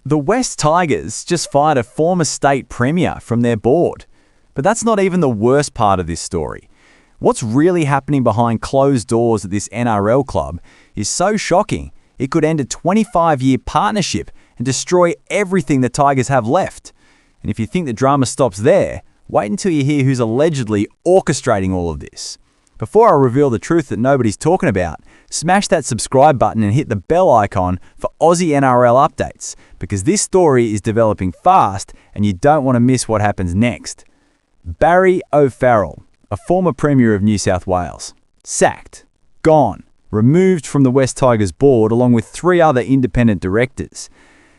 The West Tigers just fired a former state premier from their board. But that's not even the worst part of this story. What's really happening behind closed doors at this NRL club is so shocking, it could end a 25-year partnership and destroy everything the Tigers have left. And if you think the drama stops there, wait until you hear who's allegedly orchestrating all of this. Before I reveal the truth that nobody's talking about, smash that subscribe button and hit the bell icon for Aussie NRL updates, because this story is developing fast and you don't want to miss what happens next. Barry O'Farrell, a former Premier of New South Wales, sacked, gone, removed from the West Tigers board along with 3 other independent directors.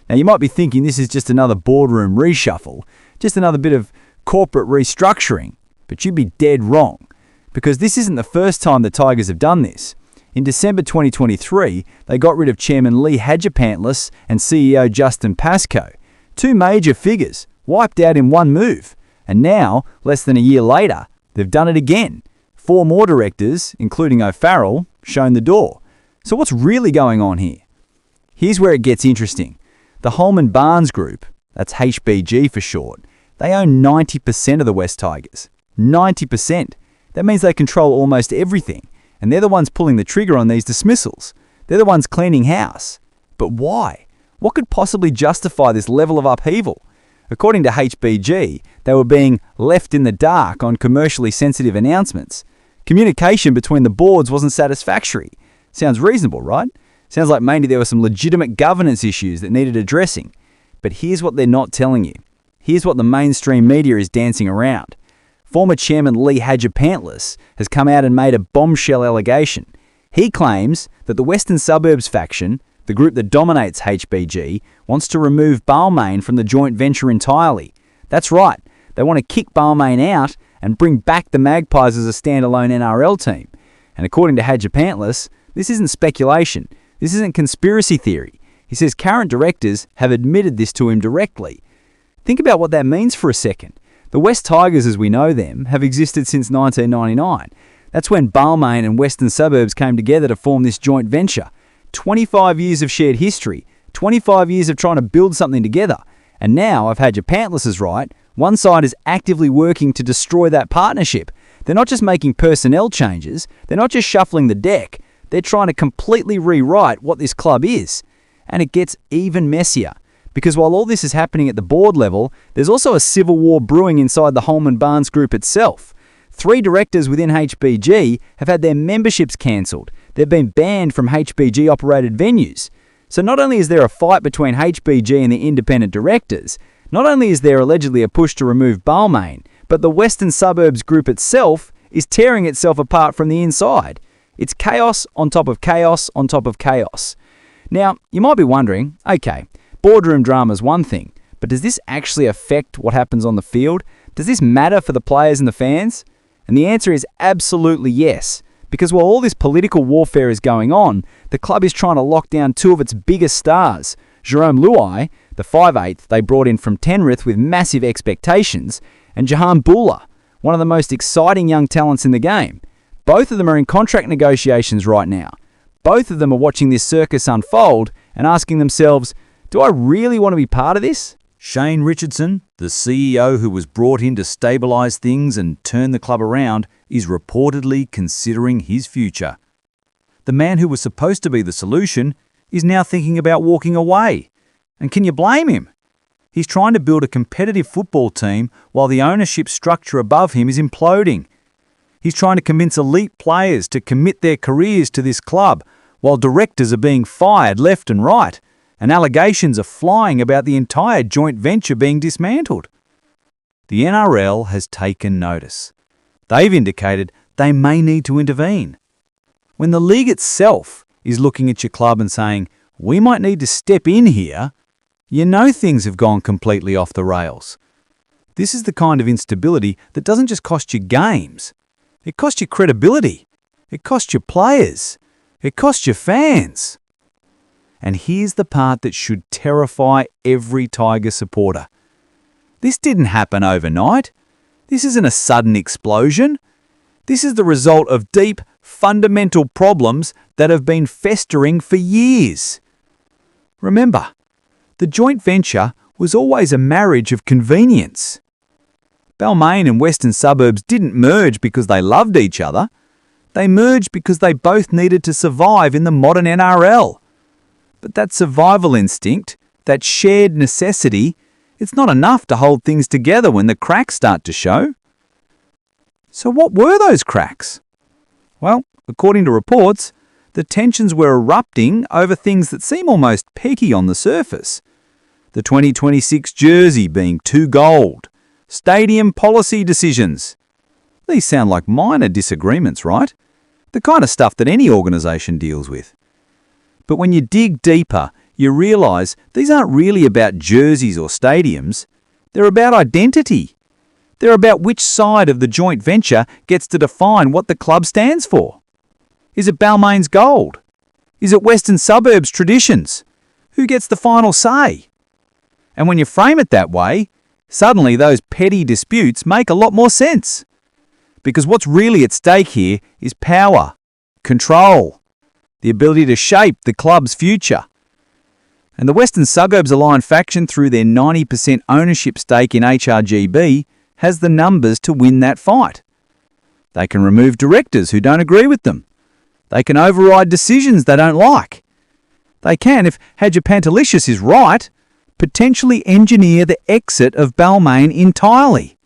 Now you might be thinking this is just another boardroom reshuffle, just another bit of corporate restructuring, but you'd be dead wrong. Because this isn't the first time the Tigers have done this. In December 2023, they got rid of Chairman Lee Hadjipantless and CEO Justin Pascoe, 2 major figures, wiped out in one move. And now, less than a year later, they've done it again. 4 more directors, including O'Farrell, shown the door. So what's really going on here? Here's where it gets interesting. The Holman Barnes Group, that's HBG for short, they own 90% of the West Tigers. 90%. That means they control almost everything, and they're the ones pulling the trigger on these dismissals. They're the ones cleaning house. But why? What could possibly justify this level of upheaval? According to HBG, they were being left in the dark on commercially sensitive announcements. Communication between the boards wasn't satisfactory. Sounds reasonable, right? Sounds like maybe there were some legitimate governance issues that needed addressing. But here's what they're not telling you. Here's what the mainstream media is dancing around. Former Chairman Lee Hadjipantless has come out and made a bombshell allegation. He claims that the Western Suburbs faction, the group that dominates HBG, wants to remove Balmain from the joint venture entirely. That's right, they want to kick Balmain out and bring back the Magpies as a standalone NRL team. And according to Hadjipantless, this isn't speculation, this isn't conspiracy theory. He says current directors have admitted this to him directly. Think about what that means for a second. The West Tigers, as we know them, have existed since 1999. That's when Balmain and Western Suburbs came together to form this joint venture. 25 years of shared history, 25 years of trying to build something together. And now, if Hadjipantless is right, one side is actively working to destroy that partnership. They're not just making personnel changes, they're not just shuffling the deck, they're trying to completely rewrite what this club is. And it gets even messier. Because while all this is happening at the board level, there's also a civil war brewing inside the Holman Barnes Group itself. 3 directors within HBG have had their memberships cancelled. They've been banned from HBG-operated venues. So not only is there a fight between HBG and the independent directors, not only is there allegedly a push to remove Balmain, but the Western Suburbs Group itself is tearing itself apart from the inside. It's chaos on top of chaos on top of chaos. Now, you might be wondering, okay, boardroom drama is one thing, but does this actually affect what happens on the field? Does this matter for the players and the fans? And the answer is absolutely yes. Because while all this political warfare is going on, the club is trying to lock down 2 of its biggest stars. Jarome Luai, the 5'8" they brought in from Tenrith with massive expectations, and Jahream Bula, one of the most exciting young talents in the game. Both of them are in contract negotiations right now. Both of them are watching this circus unfold and asking themselves, do I really want to be part of this? Shane Richardson, the CEO who was brought in to stabilise things and turn the club around, is reportedly considering his future. The man who was supposed to be the solution is now thinking about walking away. And can you blame him? He's trying to build a competitive football team while the ownership structure above him is imploding. He's trying to convince elite players to commit their careers to this club while directors are being fired left and right. And allegations are flying about the entire joint venture being dismantled. The NRL has taken notice. They've indicated they may need to intervene. When the league itself is looking at your club and saying, we might need to step in here, you know things have gone completely off the rails. This is the kind of instability that doesn't just cost you games. It costs you credibility. It costs your players. It costs your fans. And here's the part that should terrify every Tiger supporter. This didn't happen overnight. This isn't a sudden explosion. This is the result of deep, fundamental problems that have been festering for years. Remember, the The joint venture was always a marriage of convenience. Balmain and Western Suburbs didn't merge because they loved each other. They merged because they both needed to survive in the modern NRL. But that survival instinct, that shared necessity, it's not enough to hold things together when the cracks start to show. So what were those cracks? Well, according to reports, the tensions were erupting over things that seem almost petty on the surface. The 2026 jersey being too gold. Stadium policy decisions. These sound like minor disagreements, right? The kind of stuff that any organisation deals with. But when you dig deeper, you realise these aren't really about jerseys or stadiums. They're about identity. They're about which side of the joint venture gets to define what the club stands for. Is it Balmain's gold? Is it Western Suburbs traditions? Who gets the final say? And when you frame it that way, suddenly those petty disputes make a lot more sense. Because what's really at stake here is power, control, the ability to shape the club's future. And the Western Suburbs aligned faction, through their 90% ownership stake in HRGB, has the numbers to win that fight. They can remove directors who don't agree with them. They can override decisions they don't like. They can, if Hadjipantalicious is right, potentially engineer the exit of Balmain entirely.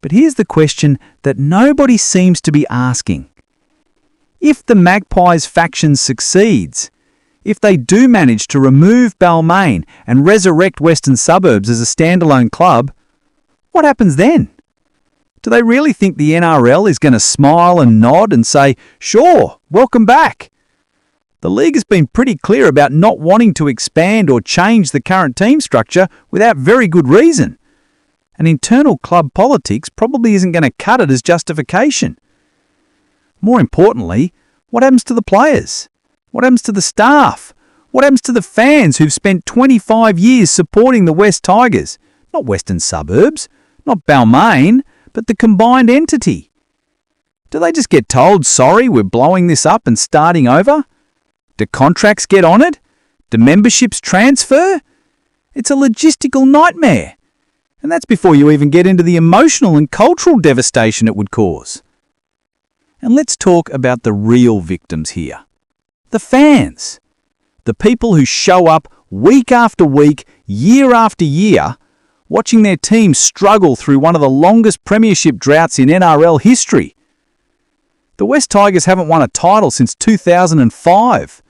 But here's the question that nobody seems to be asking. If the Magpies faction succeeds, if they do manage to remove Balmain and resurrect Western Suburbs as a standalone club, what happens then? Do they really think the NRL is going to smile and nod and say, "Sure, welcome back"? The league has been pretty clear about not wanting to expand or change the current team structure without very good reason. And internal club politics probably isn't going to cut it as justification. More importantly, what happens to the players? What happens to the staff? What happens to the fans who've spent 25 years supporting the West Tigers? Not Western Suburbs, not Balmain, but the combined entity. Do they just get told, "Sorry, we're blowing this up and starting over"? Do contracts get honoured? Do memberships transfer? It's a logistical nightmare. And that's before you even get into the emotional and cultural devastation it would cause. And let's talk about the real victims here. The fans. The people who show up week after week, year after year, watching their team struggle through one of the longest premiership droughts in NRL history. The West Tigers haven't won a title since 2005.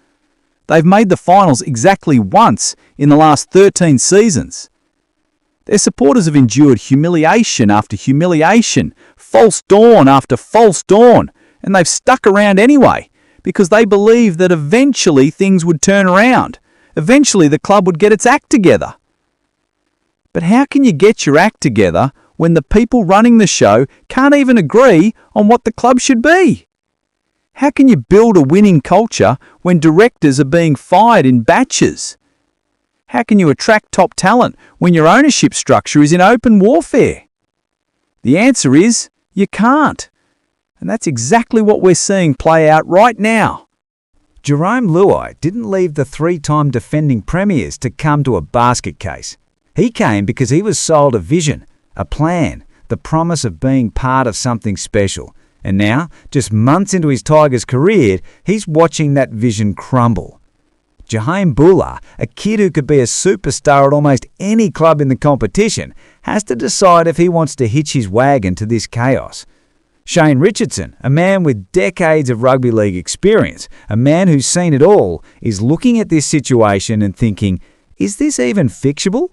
They've made the finals exactly once in the last 13 seasons. Their supporters have endured humiliation after humiliation, false dawn after false dawn, and they've stuck around anyway because they believe that eventually things would turn around. Eventually the club would get its act together. But how can you get your act together when the people running the show can't even agree on what the club should be? How can you build a winning culture when directors are being fired in batches? How can you attract top talent when your ownership structure is in open warfare? The answer is you can't. And that's exactly what we're seeing play out right now. Jarome Luai didn't leave the three-time defending premiers to come to a basket case. He came because he was sold a vision, a plan, the promise of being part of something special. And now, just months into his Tigers career, he's watching that vision crumble. Jahream Bula, a kid who could be a superstar at almost any club in the competition, has to decide if he wants to hitch his wagon to this chaos. Shane Richardson, a man with decades of rugby league experience, a man who's seen it all, is looking at this situation and thinking, is this even fixable?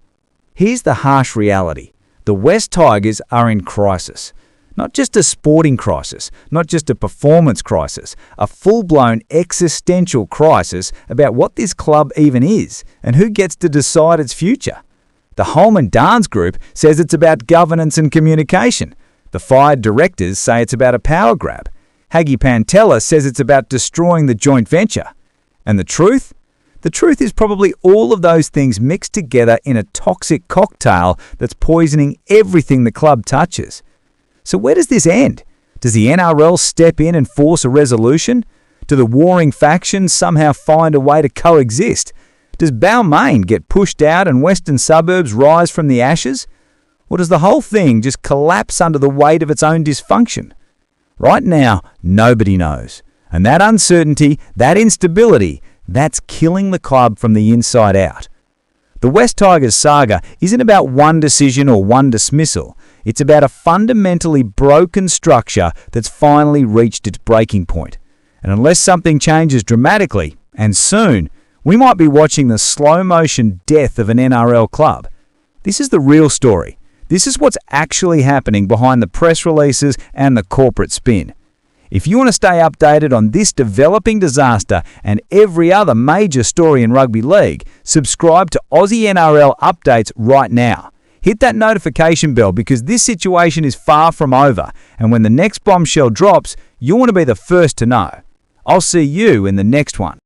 Here's the harsh reality. The West Tigers are in crisis. Not just a sporting crisis, not just a performance crisis, a full-blown existential crisis about what this club even is and who gets to decide its future. The Holman Dance Group says it's about governance and communication. The fired directors say it's about a power grab. Hadjipantalicious says it's about destroying the joint venture. And the truth? The truth is probably all of those things mixed together in a toxic cocktail that's poisoning everything the club touches. So where does this end? Does the NRL step in and force a resolution? Do the warring factions somehow find a way to coexist? Does Balmain get pushed out and Western suburbs rise from the ashes? Or does the whole thing just collapse under the weight of its own dysfunction? Right now, nobody knows. And that uncertainty, that instability, that's killing the club from the inside out. The West Tigers saga isn't about one decision or one dismissal. It's about a fundamentally broken structure that's finally reached its breaking point. And unless something changes dramatically, and soon, we might be watching the slow-motion death of an NRL club. This is the real story. This is what's actually happening behind the press releases and the corporate spin. If you want to stay updated on this developing disaster and every other major story in rugby league, subscribe to Aussie NRL Updates right now. Hit that notification bell because this situation is far from over, and when the next bombshell drops, you want to be the first to know. I'll see you in the next one.